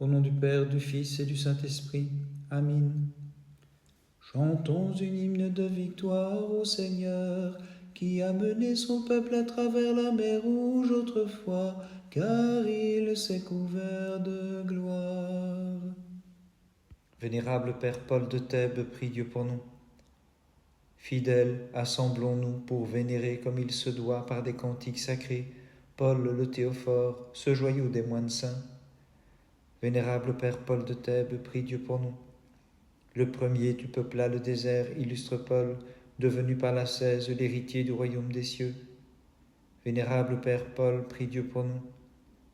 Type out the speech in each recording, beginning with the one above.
Au nom du Père, du Fils et du Saint-Esprit. Amen. Chantons une hymne de victoire au Seigneur, qui a mené son peuple à travers la mer Rouge autrefois, car il s'est couvert de gloire. Vénérable Père Paul de Thèbes, prie Dieu pour nous. Fidèles, assemblons-nous pour vénérer comme il se doit par des cantiques sacrés Paul le Théophore, ce joyau des moines saints. Vénérable Père Paul de Thèbes, prie Dieu pour nous. Le premier du peupla le désert, illustre Paul, devenu par l'ascèse l'héritier du royaume des cieux. Vénérable Père Paul, prie Dieu pour nous.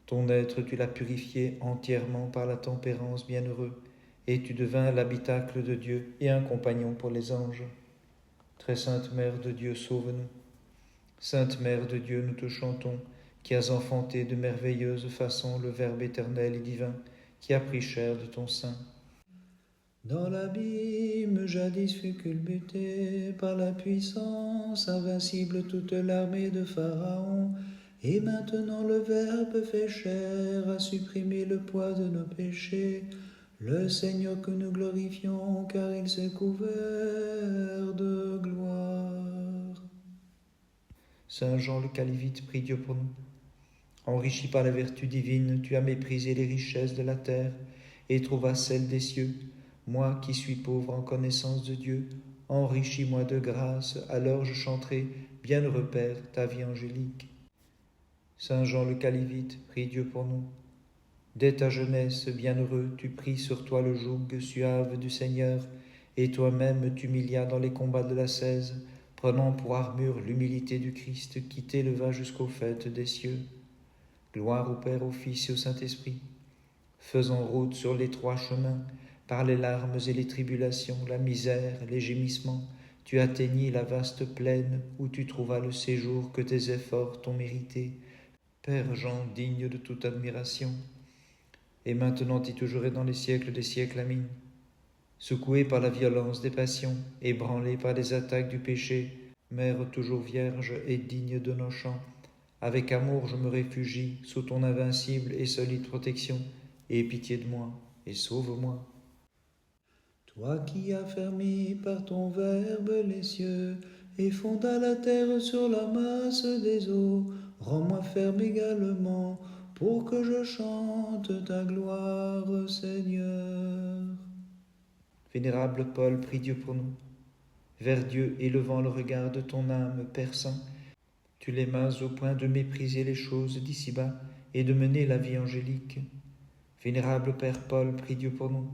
Ton être, tu l'as purifié entièrement par la tempérance, bienheureux, et tu devins l'habitacle de Dieu et un compagnon pour les anges. Très sainte Mère de Dieu, sauve-nous. Sainte Mère de Dieu, nous te chantons, qui as enfanté de merveilleuse façon le Verbe éternel et divin, qui a pris chair de ton sein. Dans l'abîme jadis fut culbutée par la puissance invincible toute l'armée de Pharaon, et maintenant le Verbe fait chair a supprimé le poids de nos péchés. Le Seigneur que nous glorifions, car il s'est couvert de gloire. Saint Jean le Calvite, prie Dieu pour nous. Enrichi par la vertu divine, tu as méprisé les richesses de la terre et trouva celles des cieux. Moi qui suis pauvre en connaissance de Dieu, enrichis-moi de grâce, alors je chanterai, bienheureux Père, ta vie angélique. Saint Jean le Calvite, prie Dieu pour nous. Dès ta jeunesse, bienheureux, tu pris sur toi le joug suave du Seigneur, et toi-même t'humilia dans les combats de l'ascèse, prenant pour armure l'humilité du Christ qui t'éleva jusqu'au faîte des cieux. Gloire au Père, au Fils et au Saint-Esprit. Faisant route sur l'étroit chemin, par les larmes et les tribulations, la misère, les gémissements, tu atteignis la vaste plaine où tu trouvas le séjour que tes efforts t'ont mérité. Père Jean, digne de toute admiration, et maintenant et toujours et dans les siècles des siècles. Amen. Secoué par la violence des passions, ébranlé par les attaques du péché, Mère toujours vierge et digne de nos chants, avec amour je me réfugie sous ton invincible et solide protection, aie pitié de moi et sauve-moi. Toi qui as fermé par ton Verbe les cieux et fonda la terre sur la masse des eaux, rends-moi ferme également pour que je chante ta gloire, Seigneur. Vénérable Paul, prie Dieu pour nous. Vers Dieu, élevant le regard de ton âme, Père Saint, tu l'aimas au point de mépriser les choses d'ici-bas et de mener la vie angélique. Vénérable Père Paul, prie Dieu pour nous.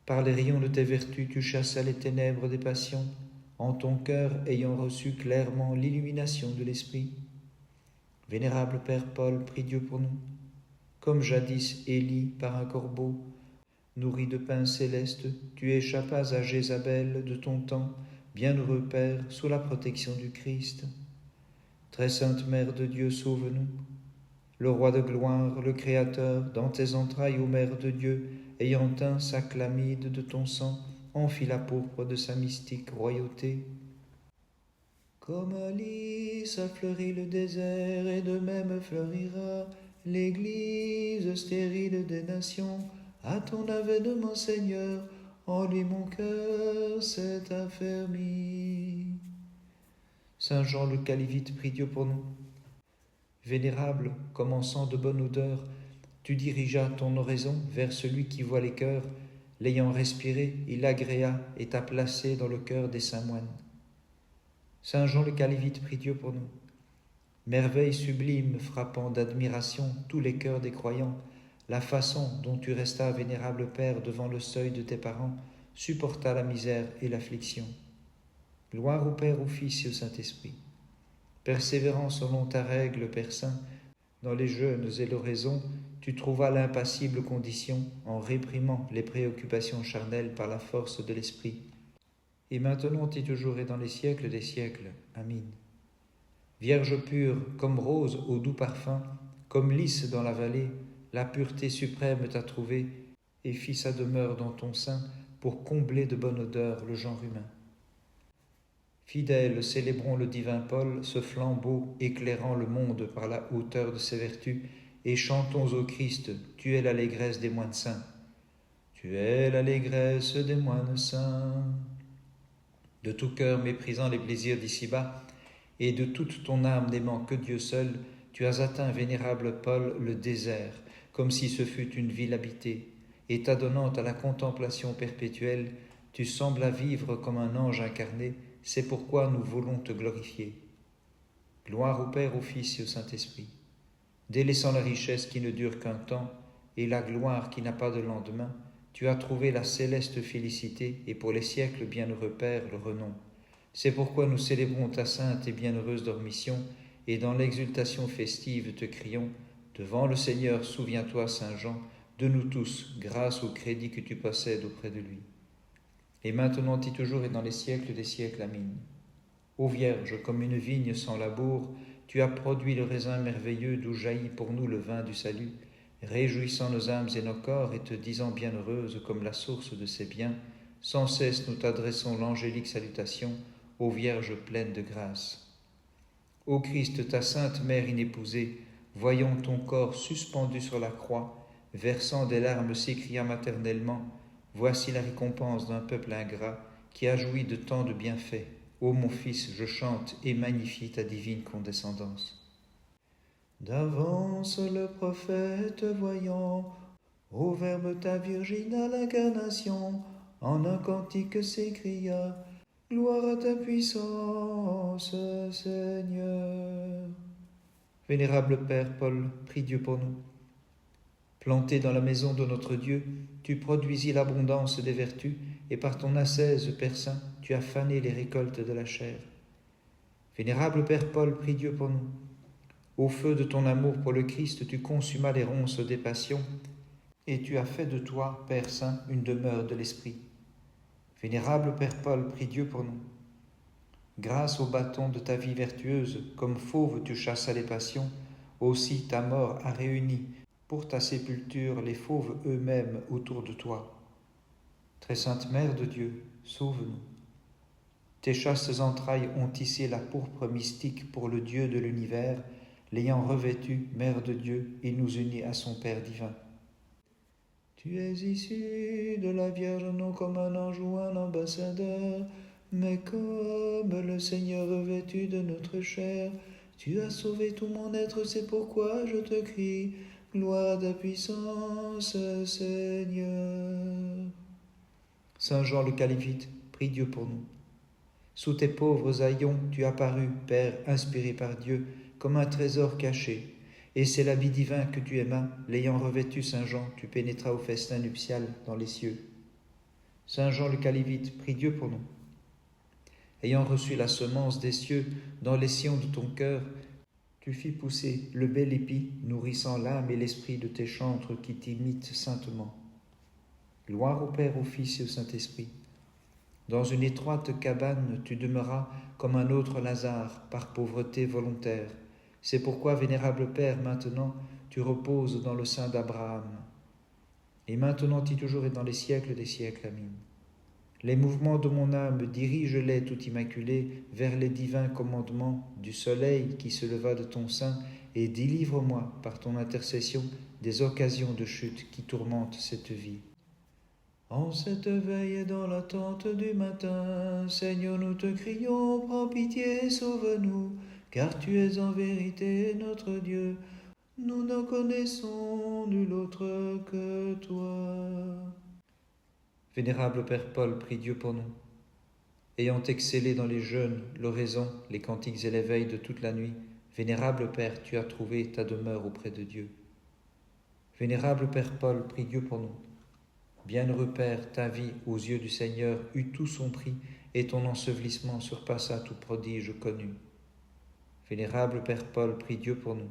Par les rayons de tes vertus, tu chassas les ténèbres des passions, en ton cœur ayant reçu clairement l'illumination de l'Esprit. Vénérable Père Paul, prie Dieu pour nous. Comme jadis Élie par un corbeau, nourri de pain céleste, tu échappas à Jézabel de ton temps, bienheureux Père, sous la protection du Christ. Très sainte Mère de Dieu, sauve-nous. Le Roi de gloire, le Créateur, dans tes entrailles, ô Mère de Dieu, ayant teint sa chlamyde de ton sang, enfile la pourpre de sa mystique royauté. Comme un lys a fleuri le désert, et de même fleurira l'Église stérile des nations. À ton avènement, Seigneur, en lui mon cœur s'est affermi. Saint Jean le Calvite, prie Dieu pour nous. Vénérable, commençant de bonne odeur, tu dirigeas ton oraison vers celui qui voit les cœurs. L'ayant respiré, il l'agréa et t'a placé dans le cœur des saints moines. Saint Jean le Calvite, prie Dieu pour nous. Merveille sublime, frappant d'admiration tous les cœurs des croyants, la façon dont tu restas, vénérable Père, devant le seuil de tes parents, supporta la misère et l'affliction. Gloire au Père, au Fils et au Saint-Esprit. Persévérant selon ta règle, Père Saint, dans les jeûnes et l'oraison, tu trouvas l'impassible condition en réprimant les préoccupations charnelles par la force de l'Esprit. Et maintenant et toujours et dans les siècles des siècles. Amen. Vierge pure, comme rose au doux parfum, comme lys dans la vallée, la pureté suprême t'a trouvée et fit sa demeure dans ton sein pour combler de bonne odeur le genre humain. Fidèles, célébrons le divin Paul, ce flambeau éclairant le monde par la hauteur de ses vertus et chantons au Christ, tu es l'allégresse des moines saints. Tu es l'allégresse des moines saints. De tout cœur méprisant les plaisirs d'ici-bas, et de toute ton âme n'aimant que Dieu seul, tu as atteint, vénérable Paul, le désert, comme si ce fût une ville habitée, et t'adonnant à la contemplation perpétuelle, tu sembles à vivre comme un ange incarné, c'est pourquoi nous voulons te glorifier. Gloire au Père, au Fils et au Saint-Esprit. Délaissant la richesse qui ne dure qu'un temps, et la gloire qui n'a pas de lendemain, tu as trouvé la céleste félicité, et pour les siècles, bienheureux Père, le renom. C'est pourquoi nous célébrons ta sainte et bienheureuse dormition, et dans l'exultation festive te crions, devant le Seigneur, souviens-toi, Saint Jean, de nous tous, grâce au crédit que tu possèdes auprès de lui. Et maintenant et toujours et dans les siècles des siècles, Amen. Ô Vierge, comme une vigne sans labour, tu as produit le raisin merveilleux d'où jaillit pour nous le vin du salut, réjouissant nos âmes et nos corps et te disant bienheureuse comme la source de ces biens, sans cesse nous t'adressons l'angélique salutation, ô Vierge pleine de grâce. Ô Christ, ta sainte mère inépousée, voyant ton corps suspendu sur la croix, versant des larmes s'écria maternellement, voici la récompense d'un peuple ingrat qui a joui de tant de bienfaits. Ô mon Fils, je chante et magnifie ta divine condescendance. D'avance le prophète voyant, au Verbe ta virginale incarnation, en un cantique s'écria, gloire à ta puissance, Seigneur. Vénérable Père Paul, prie Dieu pour nous. Planté dans la maison de notre Dieu, tu produisis l'abondance des vertus, et par ton ascèse, Père Saint, tu as fané les récoltes de la chair. Vénérable Père Paul, prie Dieu pour nous. Au feu de ton amour pour le Christ, tu consumas les ronces des passions, et tu as fait de toi, Père Saint, une demeure de l'Esprit. Vénérable Père Paul, prie Dieu pour nous. Grâce au bâton de ta vie vertueuse, comme fauve tu chassas les passions, aussi ta mort a réuni pour ta sépulture les fauves eux-mêmes autour de toi. Très sainte Mère de Dieu, sauve-nous. Tes chastes entrailles ont tissé la pourpre mystique pour le Dieu de l'univers, l'ayant revêtue, Mère de Dieu, il nous unit à son Père divin. Tu es issue de la Vierge non comme un ange ou un ambassadeur, mais comme le Seigneur revêtu de notre chair. Tu as sauvé tout mon être, c'est pourquoi je te crie, gloire à ta puissance, Seigneur. Saint Jean le Califite, prie Dieu pour nous. Sous tes pauvres haillons, tu as paru, Père, inspiré par Dieu, comme un trésor caché. Et c'est l'habit divin que tu aimas, l'ayant revêtu, Saint Jean, tu pénétras au festin nuptial dans les cieux. Saint Jean le Califite, prie Dieu pour nous. Ayant reçu la semence des cieux dans les sillons de ton cœur, tu fis pousser le bel épi, nourrissant l'âme et l'esprit de tes chantres qui t'imitent saintement. Gloire au Père, au Fils et au Saint-Esprit. Dans une étroite cabane, tu demeuras comme un autre Lazare, par pauvreté volontaire. C'est pourquoi, vénérable Père, maintenant, tu reposes dans le sein d'Abraham. Et maintenant, et toujours et dans les siècles des siècles. Amen. Les mouvements de mon âme, dirige-les tout immaculés vers les divins commandements du soleil qui se leva de ton sein, et délivre-moi, par ton intercession, des occasions de chute qui tourmentent cette vie. En cette veille et dans l'attente du matin, Seigneur, nous te crions, prends pitié, sauve-nous, car tu es en vérité notre Dieu. Nous ne connaissons nul autre que toi. Vénérable Père Paul, prie Dieu pour nous. Ayant excellé dans les jeûnes, l'oraison, les cantiques et les veilles de toute la nuit, Vénérable Père, tu as trouvé ta demeure auprès de Dieu. Vénérable Père Paul, prie Dieu pour nous. Bienheureux Père, ta vie, aux yeux du Seigneur, eut tout son prix, et ton ensevelissement surpassa tout prodige connu. Vénérable Père Paul, prie Dieu pour nous.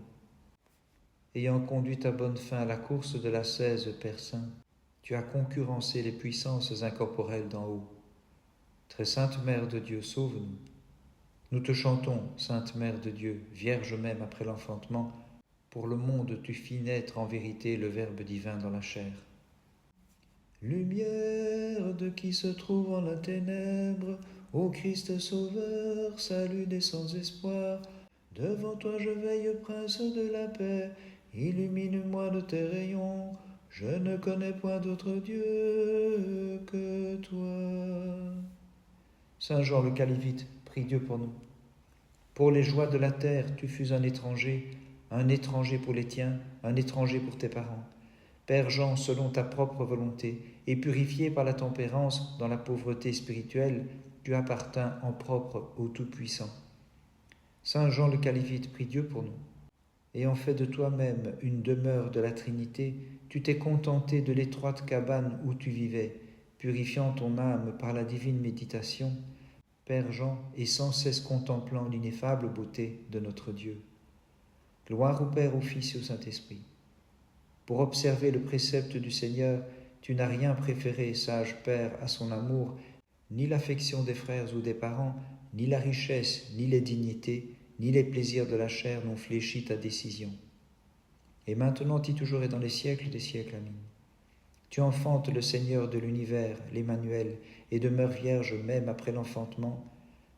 Ayant conduit à bonne fin à la course de l'ascèse, Père Saint, tu as concurrencé les puissances incorporelles d'en haut. Très sainte Mère de Dieu, sauve-nous. Nous te chantons, Sainte Mère de Dieu, Vierge même après l'enfantement, pour le monde tu fis naître en vérité le Verbe divin dans la chair. Lumière de qui se trouve en la ténèbre, ô Christ Sauveur, salut des sans espoir, devant toi je veille, Prince de la paix, illumine-moi de tes rayons. Je ne connais point d'autre Dieu que toi. Saint Jean le Calivite, prie Dieu pour nous. Pour les joies de la terre, tu fus un étranger pour les tiens, un étranger pour tes parents. Père Jean, selon ta propre volonté, et purifié par la tempérance dans la pauvreté spirituelle, tu appartins en propre au Tout-Puissant. Saint Jean le Calivite, prie Dieu pour nous. Ayant fait de toi-même une demeure de la Trinité, tu t'es contenté de l'étroite cabane où tu vivais, purifiant ton âme par la divine méditation, Père Jean, et sans cesse contemplant l'ineffable beauté de notre Dieu. Gloire au Père, au Fils et au Saint-Esprit. Pour observer le précepte du Seigneur, tu n'as rien préféré, sage Père, à son amour, ni l'affection des frères ou des parents, ni la richesse, ni les dignités, ni les plaisirs de la chair n'ont fléchi ta décision. Et maintenant et toujours et dans les siècles des siècles. Amen. Tu enfantes le Seigneur de l'univers, l'Emmanuel, et demeures vierge même après l'enfantement.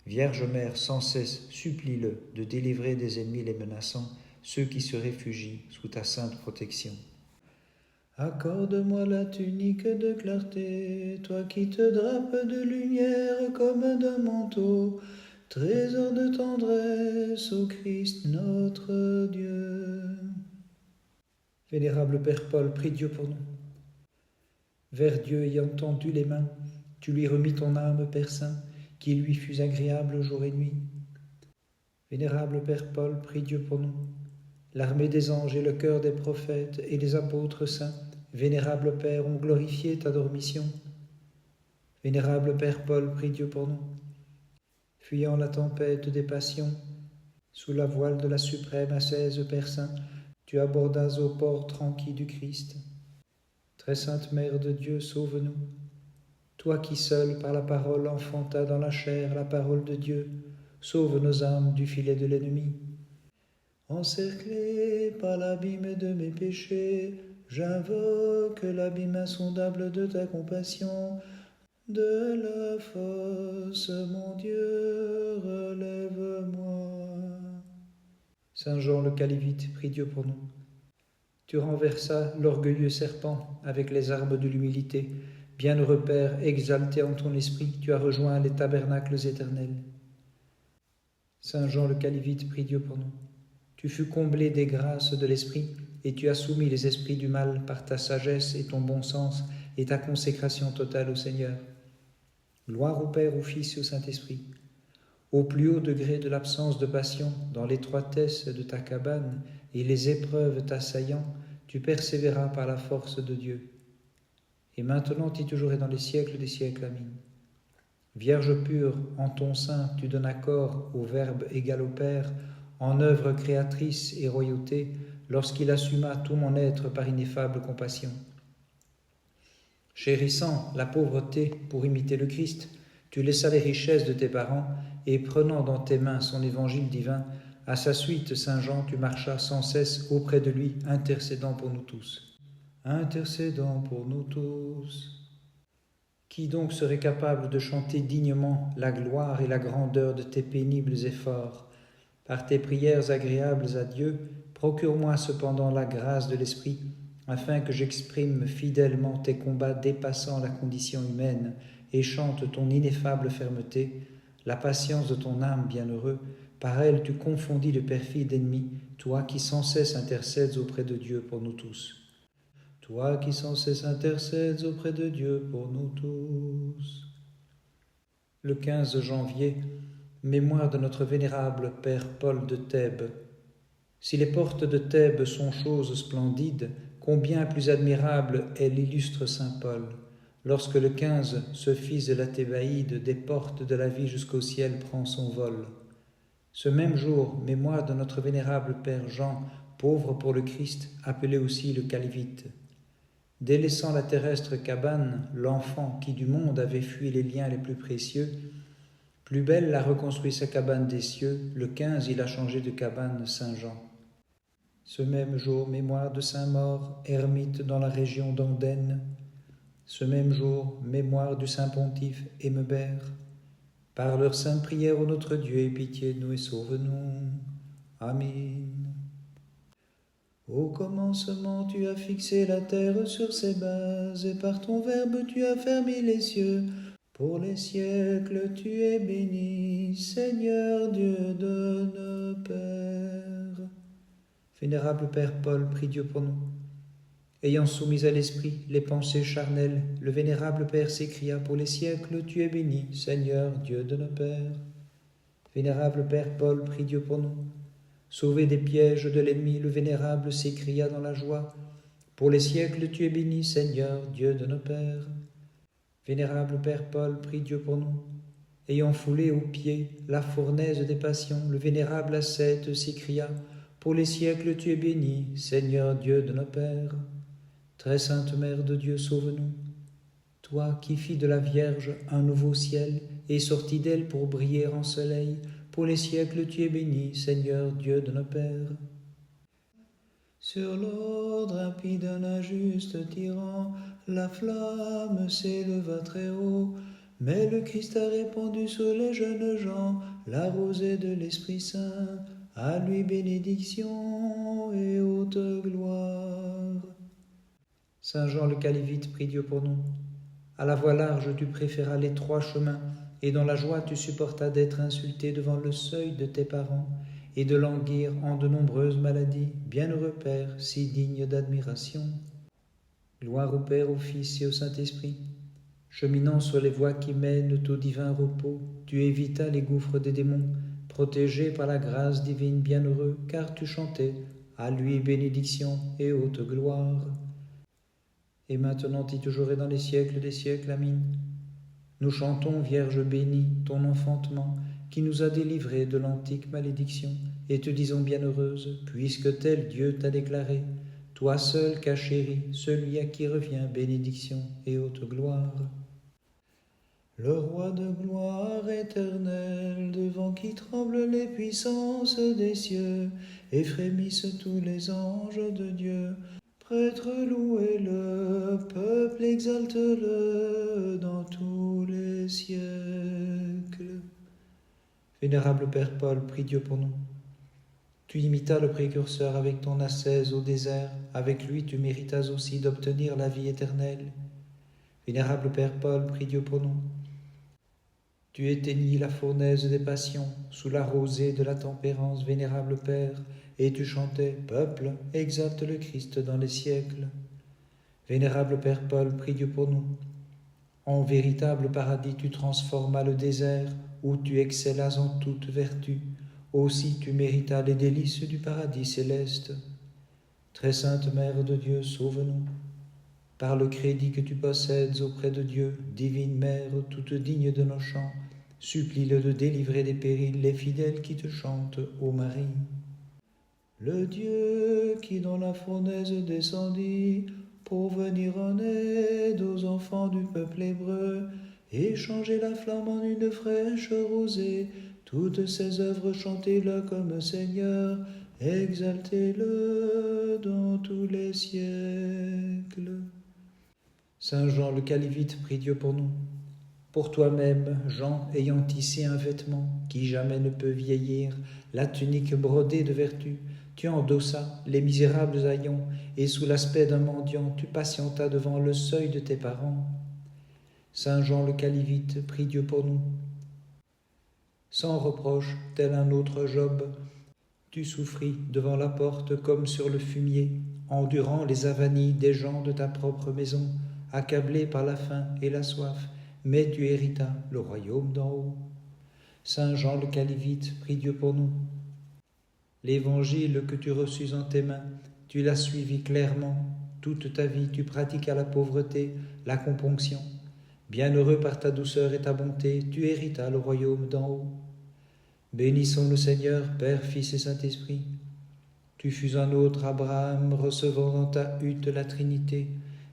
Vierge Mère, sans cesse, supplie-le de délivrer des ennemis les menaçants, ceux qui se réfugient sous ta sainte protection. Accorde-moi la tunique de clarté, toi qui te drapes de lumière comme d'un manteau, trésor de tendresse, ô Christ notre Dieu. Vénérable Père Paul, prie Dieu pour nous. Vers Dieu ayant tendu les mains, tu lui remis ton âme, Père Saint, qui lui fût agréable jour et nuit. Vénérable Père Paul, prie Dieu pour nous. L'armée des anges et le cœur des prophètes et des apôtres saints, vénérable Père, ont glorifié ta dormition. Vénérable Père Paul, prie Dieu pour nous. Fuyant la tempête des passions, sous la voile de la suprême ascèse, Père Saint, tu abordas au port tranquille du Christ. Très sainte Mère de Dieu, sauve-nous. Toi qui seul par la parole enfantas dans la chair la parole de Dieu, sauve nos âmes du filet de l'ennemi. Encerclé par l'abîme de mes péchés, j'invoque l'abîme insondable de ta compassion. De la fosse, mon Dieu, relève-moi. Saint Jean le Calivite, prie Dieu pour nous. Tu renversas l'orgueilleux serpent avec les armes de l'humilité. Bienheureux Père, exalté en ton esprit, tu as rejoint les tabernacles éternels. Saint Jean le Calivite, prie Dieu pour nous. Tu fus comblé des grâces de l'Esprit, et tu as soumis les esprits du mal par ta sagesse et ton bon sens et ta consécration totale au Seigneur. Gloire au Père, au Fils et au Saint-Esprit. Au plus haut degré de l'absence de passion, dans l'étroitesse de ta cabane et les épreuves t'assaillant, tu persévéras par la force de Dieu. Et maintenant et toujours et dans les siècles des siècles. Amen. Vierge pure, en ton sein tu donnes accord au Verbe égal au Père, en œuvre créatrice et royauté, lorsqu'il assuma tout mon être par ineffable compassion. Chérissant la pauvreté pour imiter le Christ, tu laissas les richesses de tes parents, et prenant dans tes mains son évangile divin, à sa suite, Saint Jean, tu marchas sans cesse auprès de lui, intercédant pour nous tous. Intercédant pour nous tous. Qui donc serait capable de chanter dignement la gloire et la grandeur de tes pénibles efforts? Par tes prières agréables à Dieu, procure-moi cependant la grâce de l'Esprit, afin que j'exprime fidèlement tes combats dépassant la condition humaine et chante ton ineffable fermeté, la patience de ton âme bienheureux. Par elle tu confondis le perfide ennemi, toi qui sans cesse intercèdes auprès de Dieu pour nous tous. Toi qui sans cesse intercèdes auprès de Dieu pour nous tous. Le 15 janvier, mémoire de notre vénérable Père Paul de Thèbes. Si les portes de Thèbes sont choses splendides, combien plus admirable est l'illustre saint Paul, lorsque le 15, ce fils de la Thébaïde, des portes de la vie jusqu'au ciel prend son vol. Ce même jour, mémoire de notre vénérable Père Jean, pauvre pour le Christ, appelé aussi le Calivite. Délaissant la terrestre cabane, l'enfant qui du monde avait fui les liens les plus précieux, plus belle a reconstruit sa cabane des cieux, le 15 il a changé de cabane Saint-Jean. Ce même jour, mémoire de Saint-Maur, ermite dans la région d'Andenne. Ce même jour, mémoire du Saint-Pontife Aimebert. Par leur sainte prière, ô notre Dieu, aie pitié de nous et sauve-nous. Amen. Au commencement, tu as fixé la terre sur ses bases, et par ton verbe, tu as fermé les cieux. Pour les siècles, tu es béni, Seigneur Dieu de nos pères. Vénérable Père Paul, prie Dieu pour nous. Ayant soumis à l'esprit les pensées charnelles, le vénérable Père s'écria: pour les siècles, tu es béni, Seigneur Dieu de nos pères. Vénérable Père Paul, prie Dieu pour nous. Sauvé des pièges de l'ennemi, le vénérable s'écria dans la joie: pour les siècles, tu es béni, Seigneur Dieu de nos pères. Vénérable Père Paul, prie Dieu pour nous. Ayant foulé aux pieds la fournaise des passions, le vénérable ascète s'écria: pour les siècles, tu es béni, Seigneur Dieu de nos pères. Très sainte Mère de Dieu, sauve-nous. Toi qui fis de la Vierge un nouveau ciel et sortis d'elle pour briller en soleil, pour les siècles tu es béni, Seigneur Dieu de nos pères. Sur l'ordre impie d'un injuste tyran, la flamme s'éleva très haut, mais le Christ a répandu sur les jeunes gens la rosée de l'Esprit Saint. À lui bénédiction et haute gloire. Saint Jean le Calivite, prie Dieu pour nous. À la voie large, tu préféras l'étroit chemin, et dans la joie, tu supportas d'être insulté devant le seuil de tes parents, et de languir en de nombreuses maladies. Bienheureux Père, si digne d'admiration. Gloire au Père, au Fils et au Saint-Esprit. Cheminant sur les voies qui mènent au divin repos, tu évitas les gouffres des démons, protégé par la grâce divine, bienheureux, car tu chantais: à lui bénédiction et haute gloire. Et maintenant et toujours et dans les siècles des siècles. Amen. Nous chantons, Vierge bénie, ton enfantement, qui nous a délivrés de l'antique malédiction, et te disons bienheureuse, puisque tel Dieu t'a déclaré, toi seul qu'a chéri, celui à qui revient bénédiction et haute gloire. Le roi de gloire éternelle, devant qui tremblent les puissances des cieux, et frémissent tous les anges de Dieu, prêtre, louez-le, peuple, exalte-le dans tous les siècles. Vénérable Père Paul, prie Dieu pour nous. Tu imitas le précurseur avec ton ascèse au désert, avec lui tu méritas aussi d'obtenir la vie éternelle. Vénérable Père Paul, prie Dieu pour nous. Tu éteignis la fournaise des passions, sous la rosée de la tempérance, vénérable Père, et tu chantais: peuple, exalte le Christ dans les siècles. Vénérable Père Paul, prie Dieu pour nous. En véritable paradis, tu transformas le désert, où tu excellas en toute vertu. Aussi tu méritas les délices du paradis céleste. Très sainte Mère de Dieu, sauve-nous. Par le crédit que tu possèdes auprès de Dieu, divine Mère, toute digne de nos chants, supplie-le de délivrer des périls les fidèles qui te chantent, ô Marie. Le Dieu qui dans la fournaise descendit pour venir en aide aux enfants du peuple hébreu et changer la flamme en une fraîche rosée, toutes ses œuvres chantez-le comme Seigneur, exaltez-le dans tous les siècles. Saint Jean le Calivite, prie Dieu pour nous. Pour toi-même, Jean, ayant tissé un vêtement qui jamais ne peut vieillir, la tunique brodée de vertu, tu endossas les misérables haillons, et sous l'aspect d'un mendiant, tu patientas devant le seuil de tes parents. Saint Jean le Calivite, prie Dieu pour nous. Sans reproche, tel un autre Job, tu souffris devant la porte comme sur le fumier, endurant les avanies des gens de ta propre maison, accablé par la faim et la soif, mais tu héritas le royaume d'en haut. Saint Jean le Calivite, prie Dieu pour nous. L'évangile que tu reçus en tes mains, tu l'as suivi clairement. Toute ta vie, tu pratiquas la pauvreté, la componction. Bienheureux par ta douceur et ta bonté, tu héritas le royaume d'en haut. Bénissons le Seigneur, Père, Fils et Saint-Esprit. Tu fus un autre Abraham, recevant dans ta hutte la Trinité,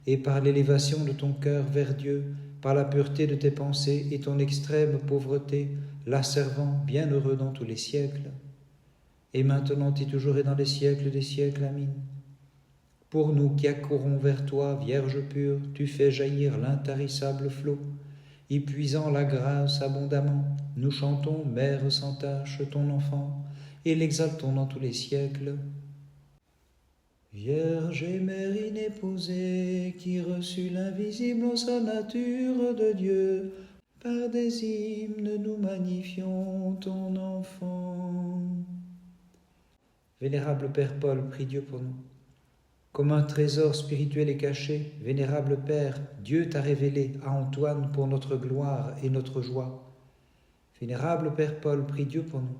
et par l'élévation de ton cœur vers Dieu, par la pureté de tes pensées et ton extrême pauvreté, la servant, bienheureux dans tous les siècles. Et maintenant et toujours et dans les siècles des siècles. Amen. Pour nous qui accourons vers toi, Vierge pure, tu fais jaillir l'intarissable flot. Y puisant la grâce abondamment, nous chantons, Mère sans tache, ton enfant, et l'exaltons dans tous les siècles. Vierge et mère inépousée, qui reçut l'invisible en sa nature de Dieu, par des hymnes nous magnifions ton enfant. Vénérable Père Paul, prie Dieu pour nous. Comme un trésor spirituel est caché, Vénérable Père, Dieu t'a révélé à Antoine pour notre gloire et notre joie. Vénérable Père Paul, prie Dieu pour nous.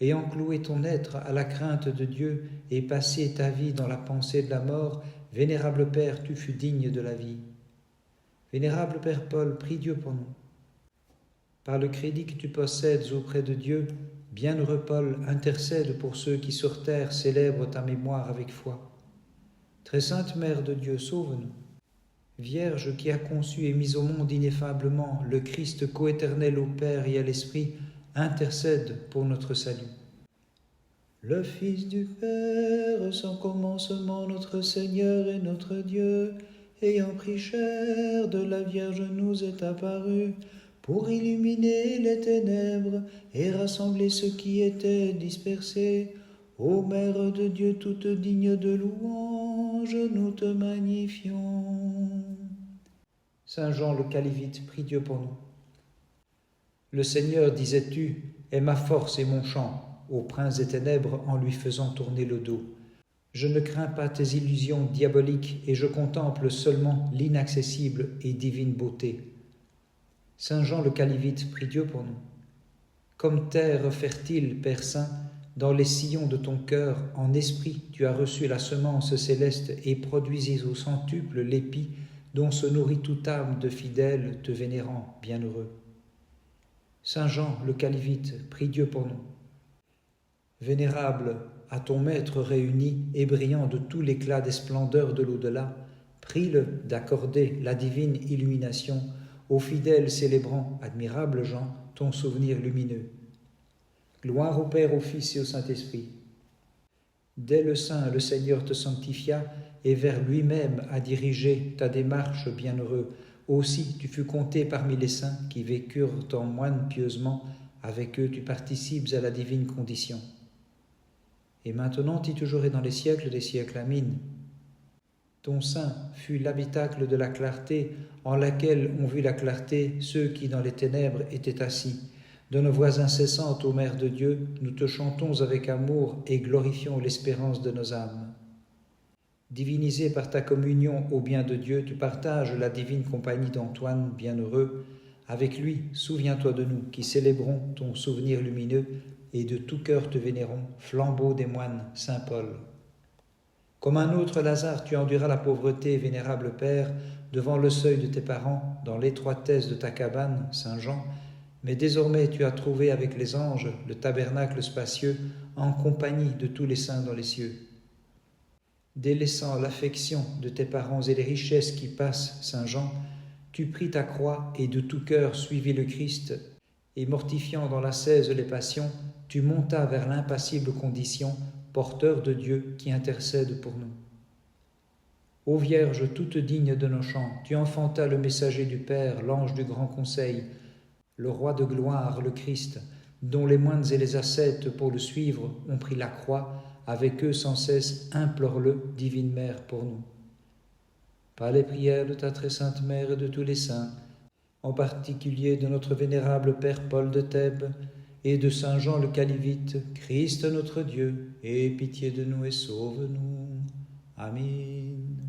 Ayant cloué ton être à la crainte de Dieu et passé ta vie dans la pensée de la mort, Vénérable Père, tu fus digne de la vie. Vénérable Père Paul, prie Dieu pour nous. Par le crédit que tu possèdes auprès de Dieu, bienheureux Paul, intercède pour ceux qui sur terre célèbrent ta mémoire avec foi. Très sainte Mère de Dieu, sauve-nous. Vierge qui a conçu et mis au monde ineffablement le Christ coéternel au Père et à l'Esprit, intercède pour notre salut. Le Fils du Père, sans commencement, notre Seigneur et notre Dieu, ayant pris chair de la Vierge, nous est apparu pour illuminer les ténèbres et rassembler ceux qui étaient dispersés. Ô Mère de Dieu, toute digne de louange, nous te magnifions. Saint Jean le Calivite, prie Dieu pour nous. Le Seigneur, disais-tu, est ma force et mon chant, aux princes des ténèbres en lui faisant tourner le dos. Je ne crains pas tes illusions diaboliques et je contemple seulement l'inaccessible et divine beauté. Saint Jean le Calivite, prie Dieu pour nous. Comme terre fertile, Père Saint, dans les sillons de ton cœur, en esprit, tu as reçu la semence céleste et produisis au centuple l'épi dont se nourrit toute âme de fidèles te vénérant, bienheureux. Saint Jean le Calivite, prie Dieu pour nous. Vénérable, à ton Maître réuni et brillant de tout l'éclat des splendeurs de l'au-delà, prie-le d'accorder la divine illumination aux fidèles célébrant, admirable Jean, ton souvenir lumineux. Gloire au Père, au Fils et au Saint-Esprit. Dès le sein, le Seigneur te sanctifia et vers lui-même a dirigé ta démarche, bienheureux. Aussi tu fus compté parmi les saints qui vécurent en moines pieusement, avec eux tu participes à la divine condition. Et maintenant et toujours et dans les siècles des siècles, Amin. Ton sein fut l'habitacle de la clarté, en laquelle ont vu la clarté ceux qui dans les ténèbres étaient assis. De nos voix incessantes, ô Mère de Dieu, nous te chantons avec amour et glorifions l'espérance de nos âmes. Divinisé par ta communion au bien de Dieu, tu partages la divine compagnie d'Antoine, bienheureux. Avec lui, souviens-toi de nous, qui célébrons ton souvenir lumineux, et de tout cœur te vénérons, flambeau des moines, Saint Paul. Comme un autre Lazare, tu enduras la pauvreté, vénérable Père, devant le seuil de tes parents, dans l'étroitesse de ta cabane, Saint Jean, mais désormais tu as trouvé avec les anges le tabernacle spacieux, en compagnie de tous les saints dans les cieux. Délaissant l'affection de tes parents et les richesses qui passent, Saint Jean, tu pris ta croix et de tout cœur suivis le Christ, et mortifiant dans l'ascèse les passions, tu montas vers l'impassible condition, porteur de Dieu qui intercède pour nous. Ô Vierge toute digne de nos chants, tu enfantas le messager du Père, l'ange du grand conseil, le roi de gloire, le Christ, dont les moines et les ascètes pour le suivre ont pris la croix, avec eux sans cesse implore-le, divine Mère, pour nous. Par les prières de ta très sainte Mère et de tous les saints, en particulier de notre vénérable Père Paul de Thèbes et de Saint Jean le Calivite, Christ notre Dieu, aie pitié de nous et sauve-nous. Amen.